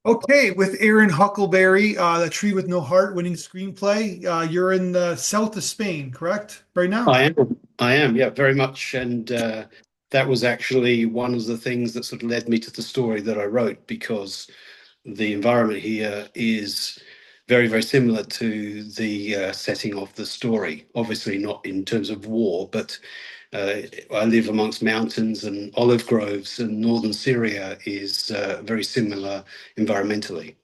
Okay, with Aaron Huckleberry, The Tree with No Heart, winning screenplay. You're in the south of Spain, correct? Right now? I am. I am, yeah, very much. And that was actually one of the things that sort of led me to the story that I wrote, because the environment here is very, very similar to the setting of the story. Obviously, not in terms of war, but I live amongst mountains and olive groves, and northern Syria is very similar environmentally.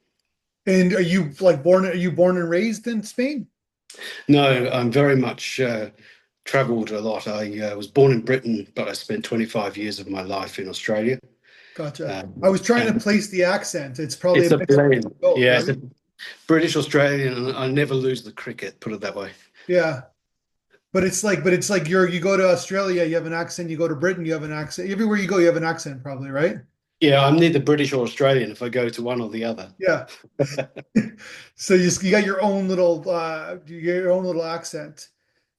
And are you born and raised in Spain? No, I'm very much traveled a lot. I was born in Britain, but I spent 25 years of my life in Australia. Gotcha. I was trying to And place the accent. It's probably a it's a mix of blend. both, Yeah, it's right? a British Australian, and I never lose the cricket, put it that way. Yeah. But it's like you go to Australia, you have an accent, you go to Britain, you have an accent. Everywhere you go, you have an accent, probably, right? Yeah, I'm neither British or Australian if I go to one or the other. Yeah. So you got your own little accent.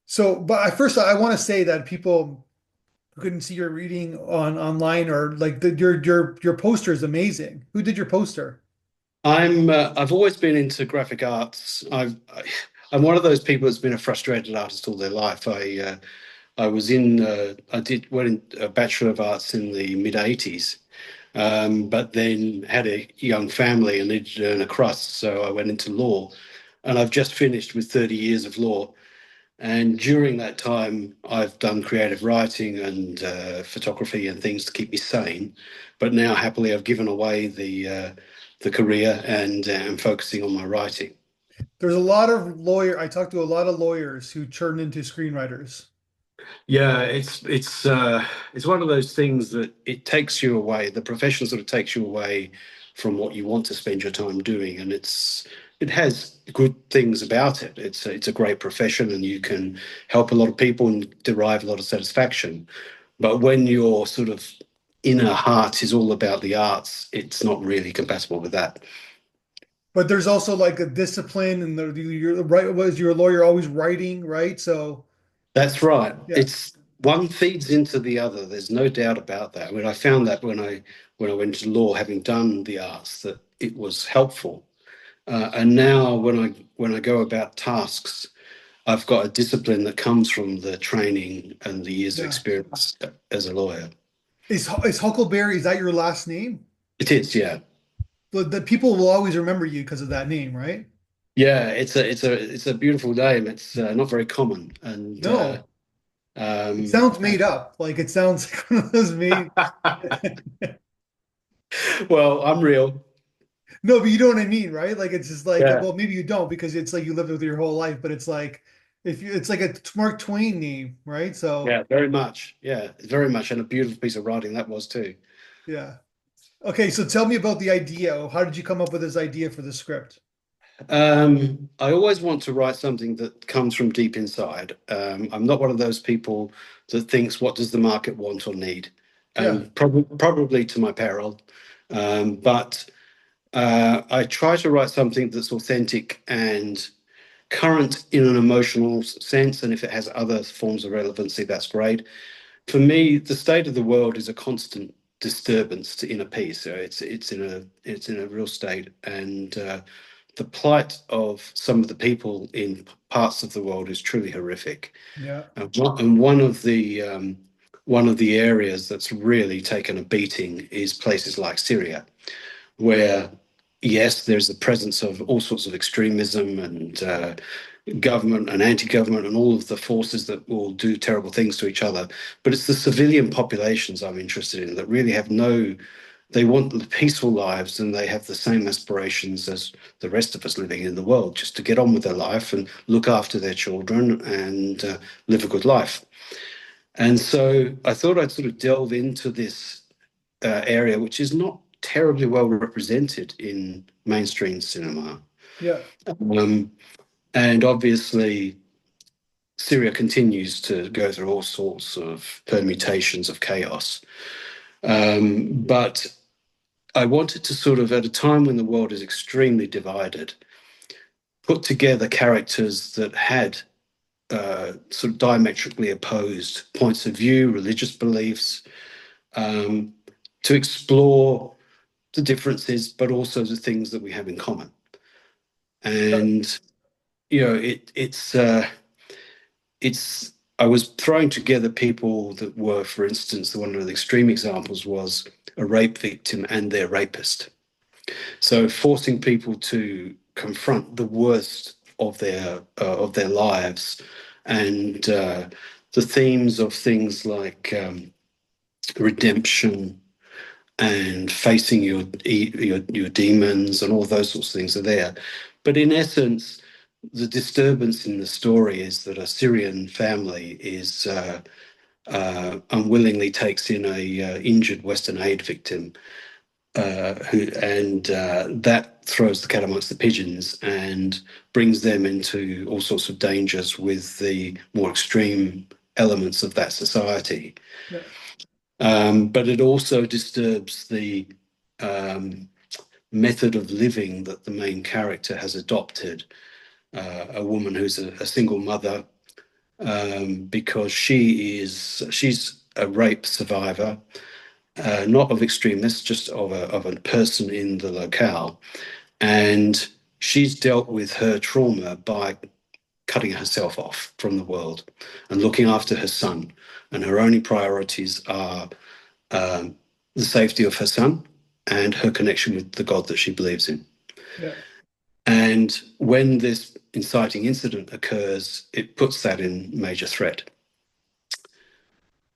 So, but I want to say that people who couldn't see your reading online or like your poster is amazing. Who did your poster? I've always been into graphic arts. I'm one of those people that's been a frustrated artist all their life. I did went in a Bachelor of Arts in the mid '80s, but then had a young family and needed to earn a crust, so I went into law, and I've just finished with 30 years of law. And during that time, I've done creative writing and photography and things to keep me sane. But now, happily, I've given away the career and am focusing on my writing. There's a lot of lawyer. I talked to a lot of lawyers who turn into screenwriters. Yeah, it's one of those things that it takes you away. The profession sort of takes you away from what you want to spend your time doing, and it has good things about it. It's a great profession, and you can help a lot of people and derive a lot of satisfaction. But when your sort of inner heart is all about the arts, it's not really compatible with that. But there's also like a discipline, and you're right. Was your lawyer always writing, right? So That's right. yeah, It's one feeds into the other. There's no doubt about that. I mean, I found that when I went to law, having done the arts, that it was helpful. And now, when I go about tasks, I've got a discipline that comes from the training and the years of yeah. experience as a lawyer. Is Huckleberry? Is that your last name? It is, yeah, The people will always remember you because of that name, right? yeah. It's a beautiful name. It's not very common, and No, it um, sounds made up. Like it sounds like one of those made. well, I'm real. No, but you know what I mean, right? Like it's just like, Yeah. well, maybe you don't because it's like you lived with your whole life, but it's like if you, it's like a Mark Twain name, right? So Yeah, very much. Yeah, very much. And a beautiful piece of writing that was too. yeah. Okay, so tell me about the idea. How did you come up with this idea for the script? I always want to write something that comes from deep inside. I'm not one of those people that thinks, what does the market want or need? Yeah, And probably to my peril. But I try to write something that's authentic and current in an emotional sense. And if it has other forms of relevancy, that's great. For me, the state of the world is a constant disturbance to inner peace. So it's in a real state, and the plight of some of the people in parts of the world is truly horrific. yeah, And one of the areas that's really taken a beating is places like Syria, where yes, there's the presence of all sorts of extremism and government and anti-government and all of the forces that will do terrible things to each other. But it's the civilian populations I'm interested in that really have no, they want peaceful lives and they have the same aspirations as the rest of us living in the world, just to get on with their life and look after their children and live a good life. And so I thought I'd sort of delve into this area, which is not terribly well represented in mainstream cinema. yeah. Um, and obviously, Syria continues to go through all sorts of permutations of chaos. But I wanted to sort of, at a time when the world is extremely divided, put together characters that had sort of diametrically opposed points of view, religious beliefs, um, to explore the differences, but also the things that we have in common. Yeah, And it's I was throwing together people that were, for instance, one of the extreme examples was a rape victim and their rapist. So forcing people to confront the worst of their lives, and the themes of things like redemption and facing your demons and all those sorts of things are there. But in essence, the disturbance in the story is that a Syrian family is unwillingly takes in a injured Western aid victim, that throws the cat amongst the pigeons and brings them into all sorts of dangers with the more extreme elements of that society. yeah, But it also disturbs the um, method of living that the main character has adopted. A woman who's a single mother, because she's a rape survivor, not of extremists, just of a person in the locale, and she's dealt with her trauma by cutting herself off from the world and looking after her son, and her only priorities are um, the safety of her son and her connection with the God that she believes in. yeah, And when this inciting incident occurs, it puts that in major threat.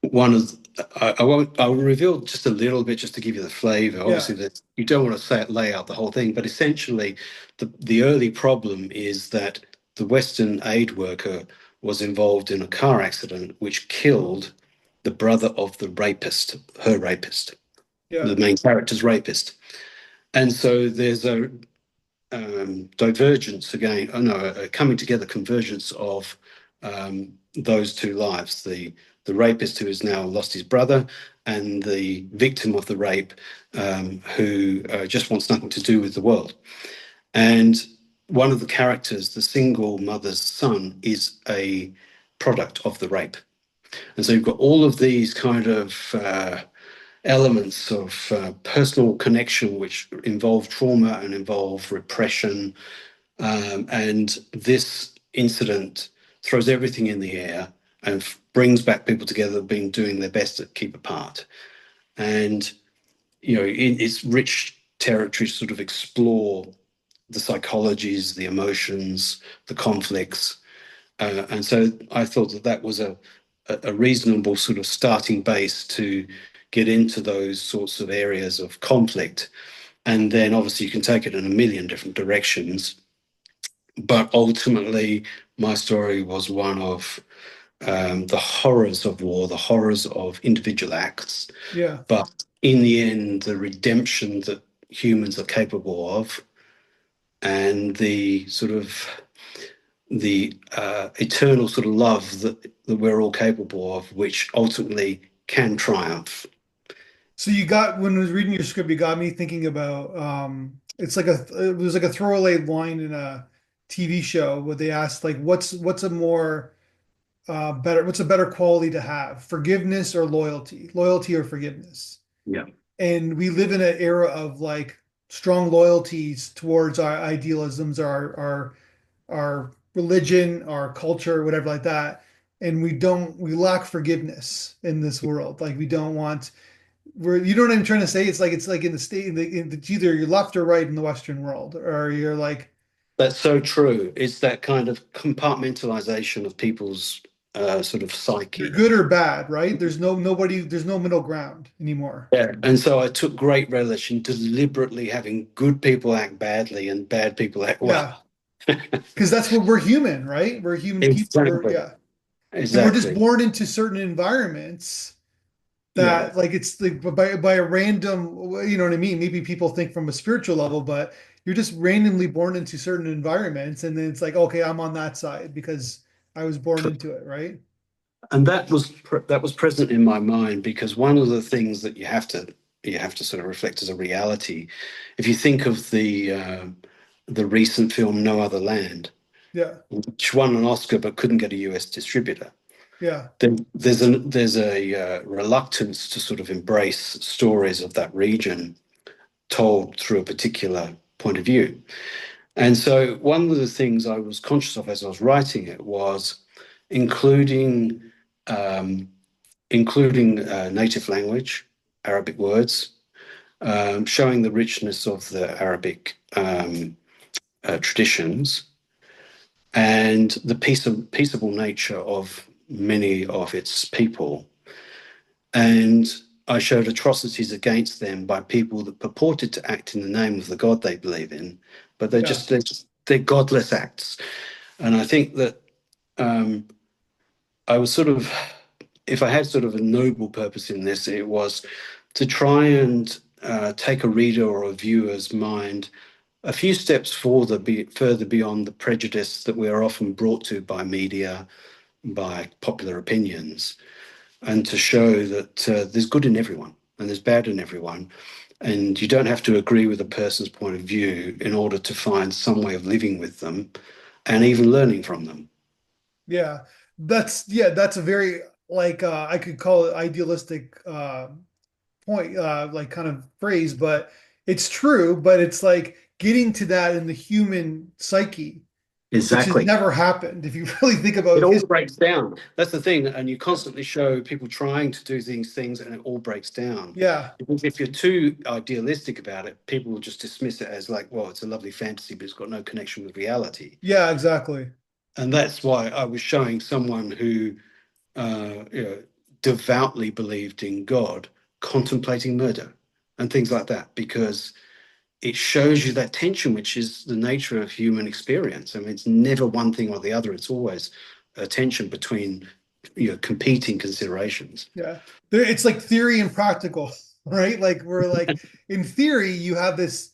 One of I won't I'll reveal just a little bit just to give you the flavor. yeah, Obviously, that you don't want to lay out the whole thing, but essentially, the early problem is that the Western aid worker was involved in a car accident which killed the brother of the rapist, her rapist, yeah, the main character's rapist. And so there's a divergence again, oh no, a coming together convergence of those two lives, the rapist who has now lost his brother and the victim of the rape, who just wants nothing to do with the world. And one of the characters, the single mother's son, is a product of the rape. And so you've got all of these kind of elements of personal connection which involve trauma and involve repression, and this incident throws everything in the air and brings back people together, being doing their best to keep apart. And it's rich territory to sort of explore the psychologies, the emotions, the conflicts, and so I thought that that was a reasonable sort of starting base to get into those sorts of areas of conflict. And then obviously you can take it in a million different directions, but ultimately, my story was one of the horrors of war, the horrors of individual acts, yeah. but in the end, the redemption that humans are capable of, and the sort of the eternal sort of love that we're all capable of, which ultimately can triumph. So you got when I was reading your script, you got me thinking about it's like it was like a throwaway line in a TV show where they asked like what's a more better what's a better quality to have? Forgiveness or loyalty? Loyalty or forgiveness? Yeah. And we live in an era of like strong loyalties towards our idealisms, our religion, our culture, whatever like that. And we lack forgiveness in this world. Like we don't want where you know what I'm trying to say? It's like in the state it's either you're left or right in the Western world, or you're like That's so true. It's that kind of compartmentalization of people's sort of you're psyche. good or bad, right? There's no middle ground anymore. Yeah. And so I took great relish in deliberately having good people act badly and bad people act Yeah, well. because that's what we're human, right? We're human people. We're Exactly. yeah, and we're just Exactly. born into certain environments Yeah. that like it's like by a random, you know what I mean? Maybe people think from a spiritual level, but you're just randomly born into certain environments, and then it's like, okay, I'm on that side because I was born into it, right? And that was present in my mind because one of the things that you have to sort of reflect as a reality, if you think of the recent film No Other Land, Yeah, which won an Oscar but couldn't get a US distributor, yeah, then there's a reluctance to sort of embrace stories of that region told through a particular point of view. And so one of the things I was conscious of as I was writing it was including um, native language, Arabic words, showing the richness of the Arabic traditions and the peaceable nature of many of its people. And I showed atrocities against them by people that purported to act in the name of the God they believe in, but Yeah. they're godless acts. And I think that um, I was sort of, if I had sort of a noble purpose in this, it was to try and take a reader or a viewer's mind a few steps further beyond the prejudice that we are often brought to by media, by popular opinions, and to show that there's good in everyone and there's bad in everyone. And you don't have to agree with a person's point of view in order to find some way of living with them and even learning from them. Yeah. That's a very like I could call it idealistic point like kind of phrase, but it's true, but it's like getting to that in the human psyche, which has Exactly. never happened if you really think It about all history. breaks down. That's the thing. And you constantly show people trying to do these things and it all breaks down. Yeah. Because if you're too idealistic about it, people will just dismiss it as like, well, it's a lovely fantasy, but it's got no connection with reality. Yeah, exactly. And that's why I was showing someone who devoutly believed in God contemplating murder and things like that, because it shows you that tension, which is the nature of human experience. I mean, it's never one thing or the other. It's always a tension between competing considerations. Yeah. It's like theory and practical, right? Like we're like in theory, you have this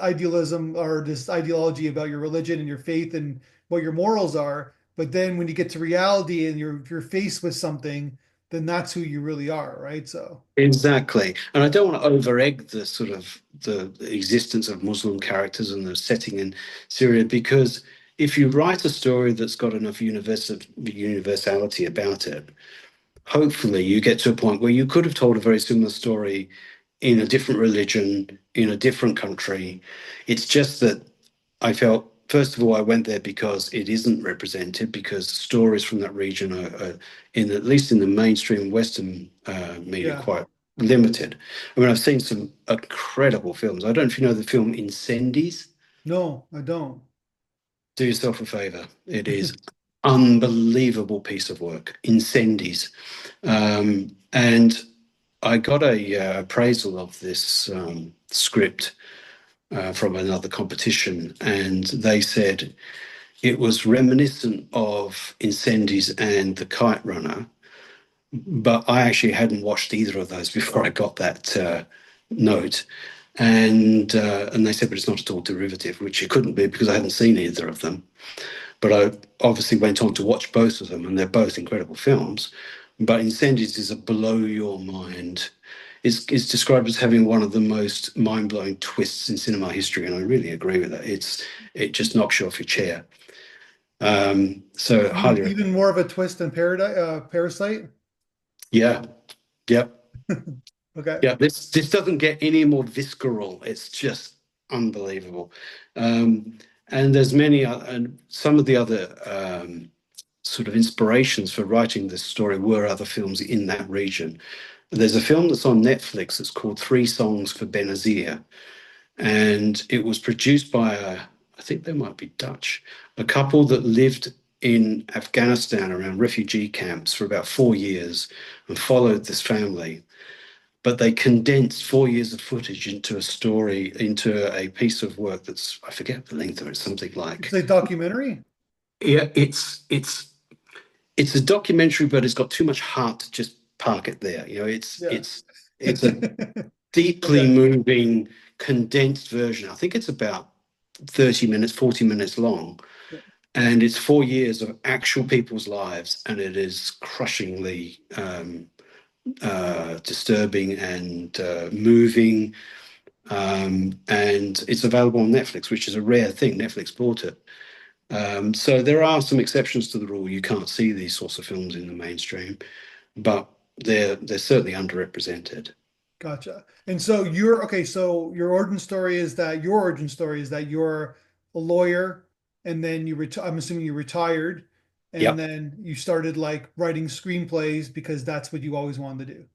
idealism or this ideology about your religion and your faith and what your morals are. But then when you get to reality and you're faced with something, then that's who you really are, right? So Exactly. And I don't want to over egg the sort of the existence of Muslim characters and the setting in Syria, because if you write a story that's got enough universality about it, hopefully you get to a point where you could have told a very similar story in a different religion, in a different country. It's just that I felt, first of all, I went there because it isn't represented, because stories from that region are in at least in the mainstream Western media, yeah. quite limited. I mean, I've seen some incredible films. I don't know if you know the film Incendies. No, I don't. Do yourself a favor. It is unbelievable piece of work. Incendies. And I got a appraisal of this script from another competition, and they said it was reminiscent of Incendies and The Kite Runner, but I actually hadn't watched either of those before I got that note. And they said, but it's not at all derivative, which it couldn't be because I hadn't seen either of them. But I obviously went on to watch both of them, and they're both incredible films. But Incendies is a blow your mind. It's described as having one of the most mind-blowing twists in cinema history, and I really agree with that. It just knocks you off your chair. So Even highly recommend. even more of a twist than Paradise, Parasite. Yeah, yeah, Okay. yeah. This doesn't get any more visceral. It's just unbelievable. And there's many, and some of the other sort of inspirations for writing this story were other films in that region. There's a film that's on Netflix that's called Three Songs for Benazir, and it was produced by I think they might be Dutch, a couple that lived in Afghanistan around refugee camps for about 4 years and followed this family. But they condensed 4 years of footage into a story, into a piece of work that's, I forget the length of it, something It's like, a documentary. yeah, it's a documentary, but it's got too much heart to just park it there. Yeah. It's a deeply Okay. moving, condensed version. I think it's about 30 minutes, 40 minutes long. And it's 4 years of actual people's lives, and it is crushingly disturbing and moving. And it's available on Netflix, which is a rare thing. Netflix bought it. So there are some exceptions to the rule. You can't see these sorts of films in the mainstream, but they're certainly underrepresented. Gotcha. And so you're okay. So your origin story is that you're a lawyer, and then I'm assuming you retired, and Yep. then you started like writing screenplays because that's what you always wanted to do.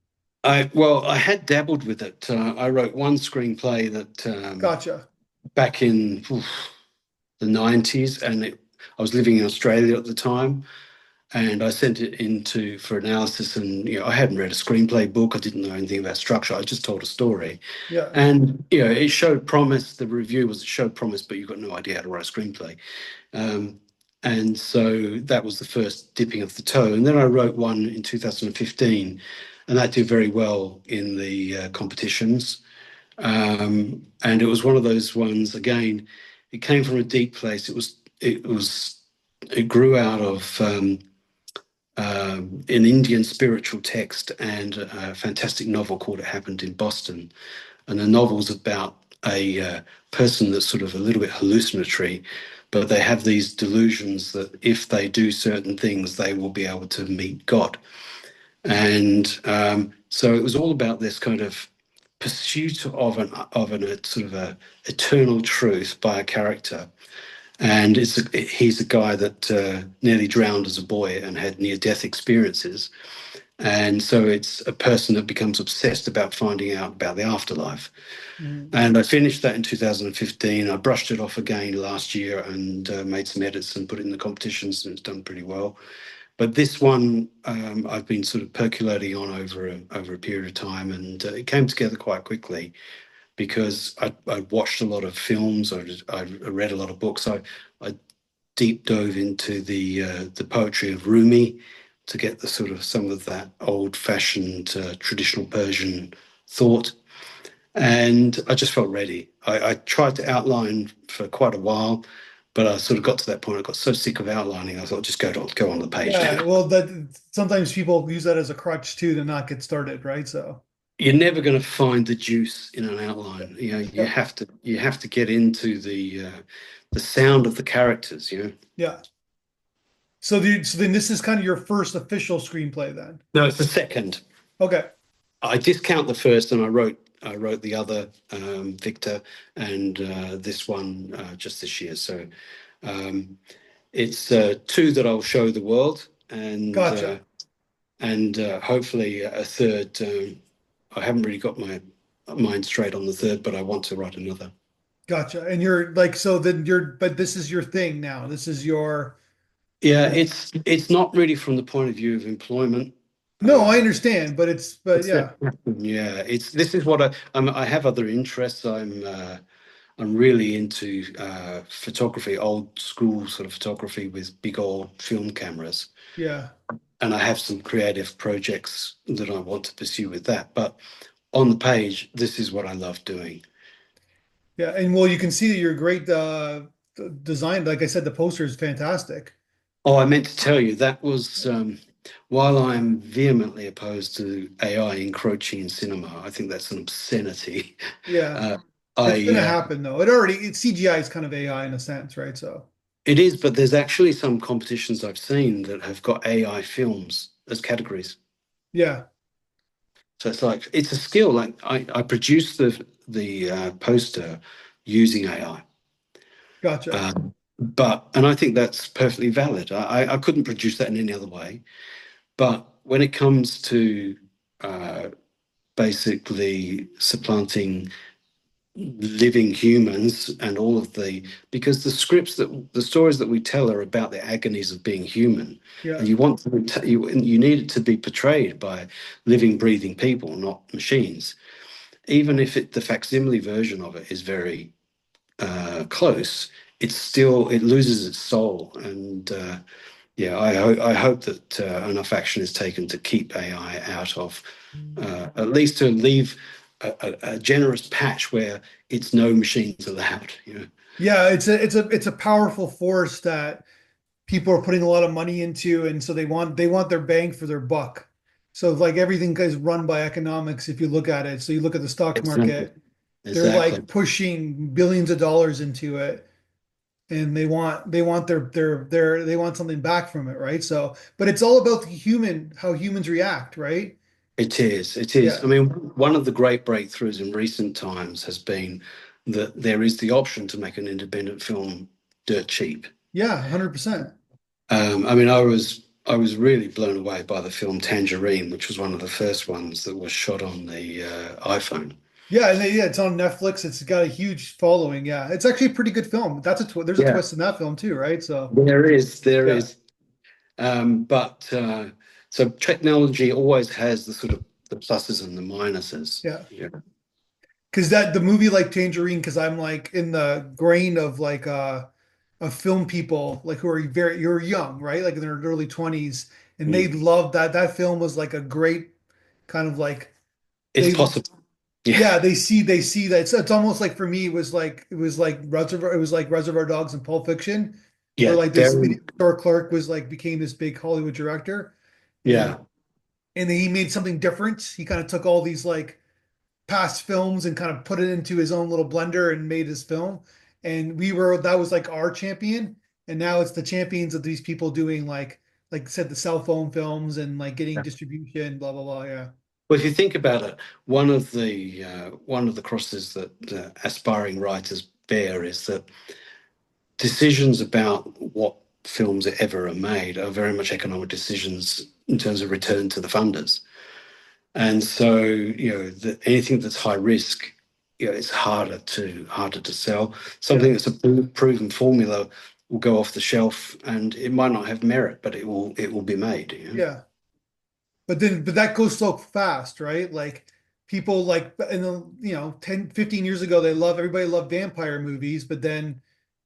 I had dabbled with it. I wrote one screenplay that Gotcha. back in the 90s, and I was living in Australia at the time, and I sent it into for analysis. And I hadn't read a screenplay book. I didn't know anything about structure. I just told a story, Yeah. and it showed promise. The review was it showed promise, but you've got no idea how to write a screenplay. Um, and so that was the first dipping of the toe. And then I wrote one in 2015, and that did very well in the competitions. And it was one of those ones. Again, it came from a deep place. It grew out of an Indian spiritual text and a fantastic novel called It Happened in Boston. And the novel's about a person that's sort of a little bit hallucinatory, but they have these delusions that if they do certain things, they will be able to meet God. And so it was all about this kind of pursuit of an a sort of a eternal truth by a character. And he's a guy that nearly drowned as a boy and had near-death experiences. And so it's a person that becomes obsessed about finding out about the afterlife. Mhm. And I finished that in 2015. I brushed it off again last year and made some edits and put it in the competitions, and it's done pretty well. But this one, I've been sort of percolating on over a period of time, and it came together quite quickly because I watched a lot of films, I read a lot of books. I deep dove into the poetry of Rumi to get the sort of some of that old-fashioned traditional Persian thought, and I just felt ready. I tried to outline for quite a while, but I sort of got to that point. I got so sick of outlining, I thought, just go on the page Yeah. now. Well, that sometimes people use that as a crutch too to not get started, right? So, You're never going to find the juice in an outline. You yep. have to get into the sound of the characters. Yeah. So then this is kind of your first official screenplay then. No, it's the second. Okay. I discount the first, and I wrote the other, Victor, and this one just this year. So um, it's two that I'll show the world, Gotcha. and hopefully a third. I haven't really got my mind straight on the third, but I want to write another. Gotcha. And you're like, so then but this is your thing now. This is your, Yeah, it's not really from the point of view of employment. no, I Uh, understand, but it's yeah, yeah, it's this is what I have other interests. I'm really into photography, old school sort of photography with big old film cameras, yeah, and I have some creative projects that I want to pursue with that. But on the page, this is what I love doing. yeah. And well, you can see that you're great design. Like I said, the poster is fantastic. Oh, I meant to tell you that was while I'm vehemently opposed to AI encroaching in cinema, I think that's an obscenity. Yeah. Uh, It's I gonna happen though. CGI is kind of AI in a sense, right? So, It is, but there's actually some competitions I've seen that have got AI films as categories. yeah, So it's like it's a skill. Like I produced the poster using AI, gotcha. and I think that's perfectly valid. I couldn't produce that in any other way. But when it comes to uh, basically supplanting living humans and all of because the stories that we tell are about the agonies of being human, and Yeah, you need it to be portrayed by living breathing people, not machines, even if the facsimile version of it is very close. It loses its soul. And yeah, I hope that enough action is taken to keep AI out of, at least to leave a generous patch where it's no machines allowed. yeah. It's a powerful force that people are putting a lot of money into, and so they want their bang for their buck. So like everything is run by economics if you look at it. So you look at the stock Exactly. market, they're Exactly. like pushing billions of dollars into it, and they want they want something back from it, right? So, but it's all about how humans react, right? It is. It is. I Yeah. mean, one of the great breakthroughs in recent times has been that there is the option to make an independent film dirt cheap. Yeah, 100%. I mean, I was really blown away by the film Tangerine, which was one of the first ones that was shot on the iPhone. Yeah, and yeah, it's on Netflix. It's got a huge following. Yeah, it's actually a pretty good film. That's a there's a Yeah, twist in that film too, right? So there is, there yeah, is. But so technology always has the sort of the pluses and the minuses. yeah. Yeah. Because that the movie like Tangerine, because I'm like in the grain of like of film people like who are young, right? Like in their early 20s, and they Mm. loved that film was like a great kind of like It's they possible. Yeah. yeah, they see that it's almost like for me it was like Reservoir Dogs and Pulp Fiction, where Yeah. like this Very. video store clerk was like became this big Hollywood director, and Yeah. and then he made something different. He kind of took all these like past films and kind of put it into his own little blender and made his film. And that was like our champion. And now it's the champions of these people doing like I said, the cell phone films and like getting distribution, blah, blah, blah. Yeah. Well, if you think about it, one of the crosses that aspiring writers bear is that decisions about what films ever are made are very much economic decisions in terms of return to the funders. And so, anything that's high risk, it's harder to sell. Yeah. Something that's a proven formula will go off the shelf, and it might not have merit, but it will be made. Yeah. But that goes so fast, right? Like people like in the 10, 15 years ago, everybody loved vampire movies, but then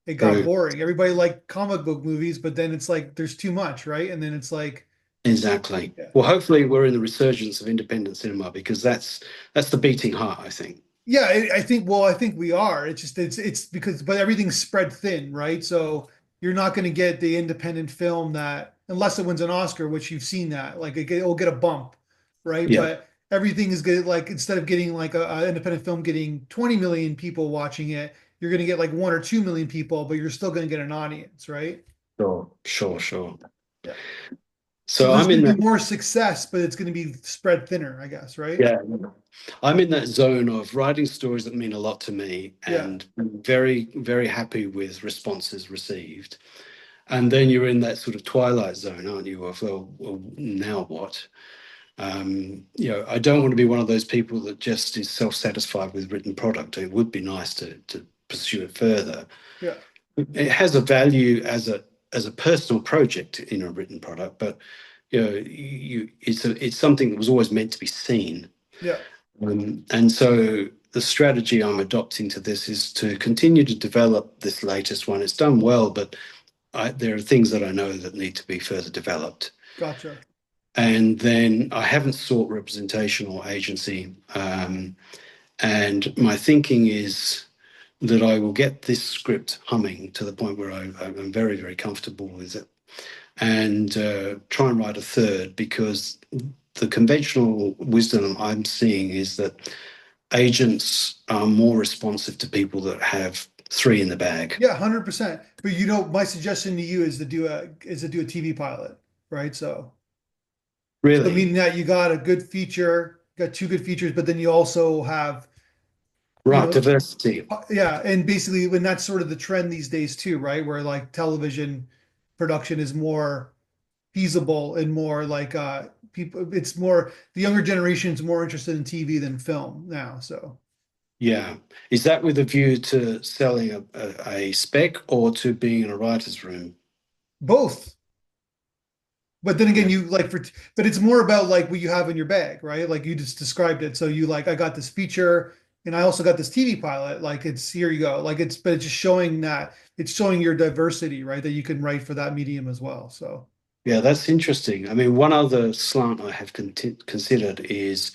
it got True. boring. Everybody liked comic book movies, but then it's like there's too much, right? And then it's like, Exactly. yeah. Well, hopefully, we're in the resurgence of independent cinema because that's the beating heart, I think. Yeah, I think we are. It's just it's because but everything's spread thin, right? So you're not going to get the independent film that unless it wins an Oscar, which you've seen that, like it'll get a bump, right? Yeah. But everything is good. Like instead of getting like a independent film getting 20 million people watching it, you're going to get like 1 or 2 million people, but you're still going to get an audience, right? Sure. Sure. Sure. Yeah. So So there's I'm going in to be that. more success, but it's going to be spread thinner, I guess, right? Yeah. I'm in that zone of writing stories that mean a lot to me Yeah. and very, very happy with responses received. And then you're in that sort of twilight zone, aren't you? Of, well, now what? I don't want to be one of those people that just is self-satisfied with written product. It would be nice to pursue it further. Yeah. It has a value as a personal project in a written product, but it's something that was always meant to be seen. Yeah. And so the strategy I'm adopting to this is to continue to develop this latest one. It's done well, but there are things that I know that need to be further developed. Gotcha. And then I haven't sought representation or agency. And my thinking is that I will get this script humming to the point where I'm very, very comfortable with it and try and write a third because the conventional wisdom I'm seeing is that agents are more responsive to people that have three in the bag. Yeah, 100%. But my suggestion to you is to do a TV pilot, right? So Really? meaning that you got a good feature, got two good features, but then you also have, you Right, know, diversity. yeah, and basically when that's sort of the trend these days too, right? Where like television production is more feasible and more like people it's more the younger generation's more interested in TV than film now. So Yeah. Is that with a view to selling a spec or to being in a writer's room? both. But then again, Yeah. but it's more about like what you have in your bag, right? Like you just described it. So you like, I got this feature and I also got this TV pilot. Like it's here you go. But it's just showing that it's showing your diversity, right? That you can write for that medium as well. So Yeah, that's interesting. I mean, one other slant I have considered is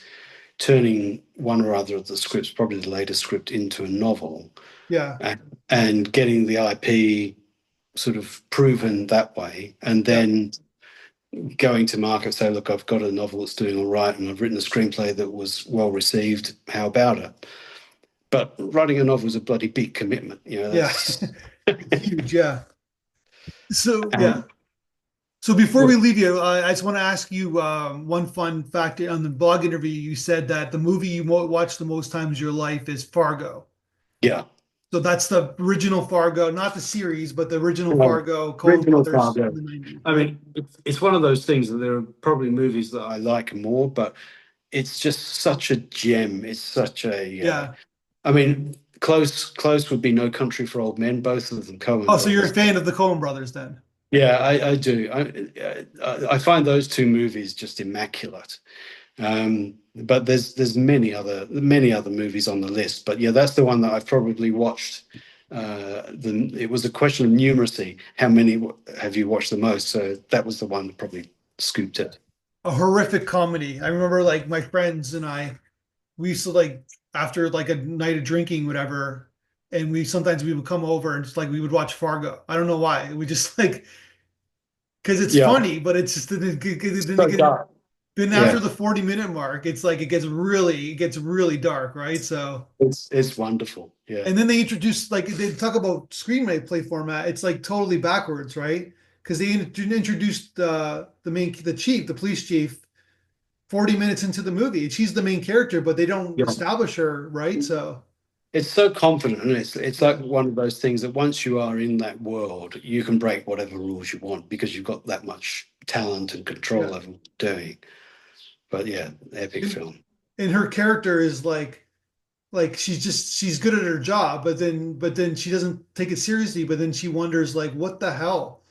turning one or other of the scripts, probably the latest script, into a novel yeah, and getting the IP sort of proven that way, and yeah, then going to market, say, look, I've got a novel that's doing all right, and I've written a screenplay that was well received. How about it? But writing a novel is a bloody big commitment. yeah. That's It's huge. Yeah. So um, yeah. So before we leave you, I just want to ask you one fun fact. On the blog interview, you said that the movie you watched the most times in your life is Fargo. Yeah. So that's the original Fargo, not the series, but the original Um, Fargo, Coen Original Brothers in Fargo. the 90s. I mean, it's one of those things that there are probably movies that I like more, but it's just such a gem. It's such a, Yeah. I mean, close would be No Country for Old Men, both of them Coen Oh, so you're a brothers. fan of the Coen Brothers then? Yeah, I do. I find those two movies just immaculate. But there's many other movies on the list. But yeah, that's the one that I've probably watched. It was a question of numeracy. How many have you watched the most? So that was the one that probably scooped it. A horrific comedy. I remember like my friends and we used to like after like a night of drinking, whatever, and we would come over and just like we would watch Fargo. I don't know why. We just like because it's Yeah, funny, but it's just so dark. then after Yeah, the 40-minute mark, it's like it gets really dark, right? So it's wonderful. Yeah, and then they introduce like they talk about screenplay format. It's like totally backwards, right? Because they introduced the police chief, 40 minutes into the movie. She's the main character, but they don't yeah. establish her, right? So It's so confident, and it's like yeah, one of those things that once you are in that world, you can break whatever rules you want because you've got that much talent and yeah. control over what you're doing. But yeah, epic And, film. and her character is like she's good at her job, but then she doesn't take it seriously. But then she wonders like, what the hell?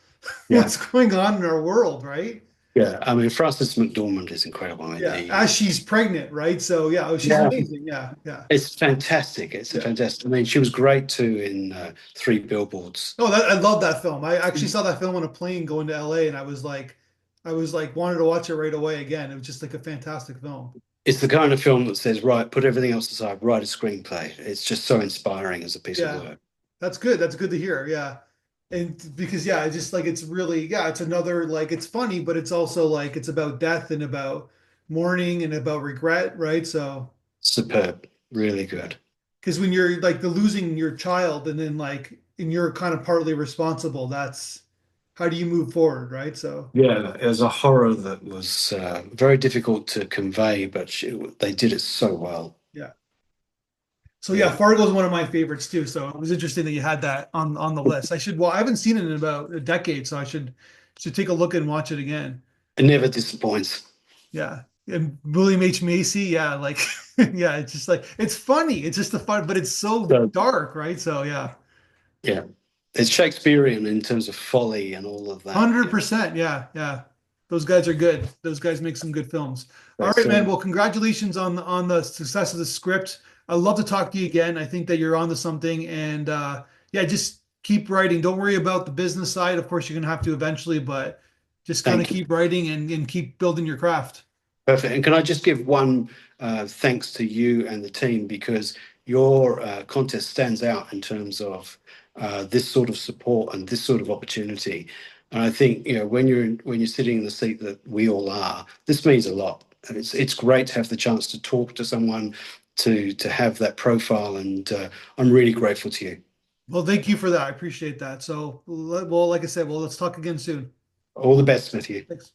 Yeah, What's going on in our world, right? yeah. I mean, Frances McDormand is incredible. I mean, Yeah, as she's pregnant, right? So yeah, oh, she's yeah, amazing. Yeah, yeah, it's fantastic. It's a yeah. fantastic. I mean, she was great too in Three Billboards. Oh, I love that film. I actually saw that film on a plane going to LA, and I was like wanted to watch it right away again. It was just like a fantastic film. It's the kind of film that says, right, put everything else aside, write a screenplay. It's just so inspiring as a piece of Yeah, work. that's good. That's good to hear. Yeah, and because yeah, it's just like it's really it's another like it's funny, but it's also like it's about death and about mourning and about regret, right? So Superb, really good. because when you're like the losing your child and then like and you're kind of partly responsible, that's how do you move forward, right? So Yeah, it was a horror that was very difficult to convey, but they did it so well. yeah. So yeah, Yeah, Fargo is one of my favorites too. So it was interesting that you had that on the list. I haven't seen it in about a decade, so I should take a look and watch it again. it never disappoints. Yeah. And William H. Macy, yeah, like yeah, it's just like it's funny. It's just the fun, but it's so So dark, right? So yeah. yeah, it's Shakespearean in terms of folly and all of that. You know, 100%. Yeah, yeah. Those guys are good. Those guys make some good films. All right, man. so Well, congratulations on the success of the script. I'd love to talk to you again. I think that you're onto something, and yeah, just keep writing. Don't worry about the business side. Of course, you're gonna have to eventually, but just kind of thank you. keep writing and keep building your craft. Perfect. And can I just give one thanks to you and the team because your contest stands out in terms of this sort of support and this sort of opportunity. And I think when you're sitting in the seat that we all are, this means a lot. And it's great to have the chance to talk to someone, to have that profile, and I'm really grateful to you. Well, thank you for that. I appreciate that. So, well, like I said, well, let's talk again soon. All the best with you. Thanks.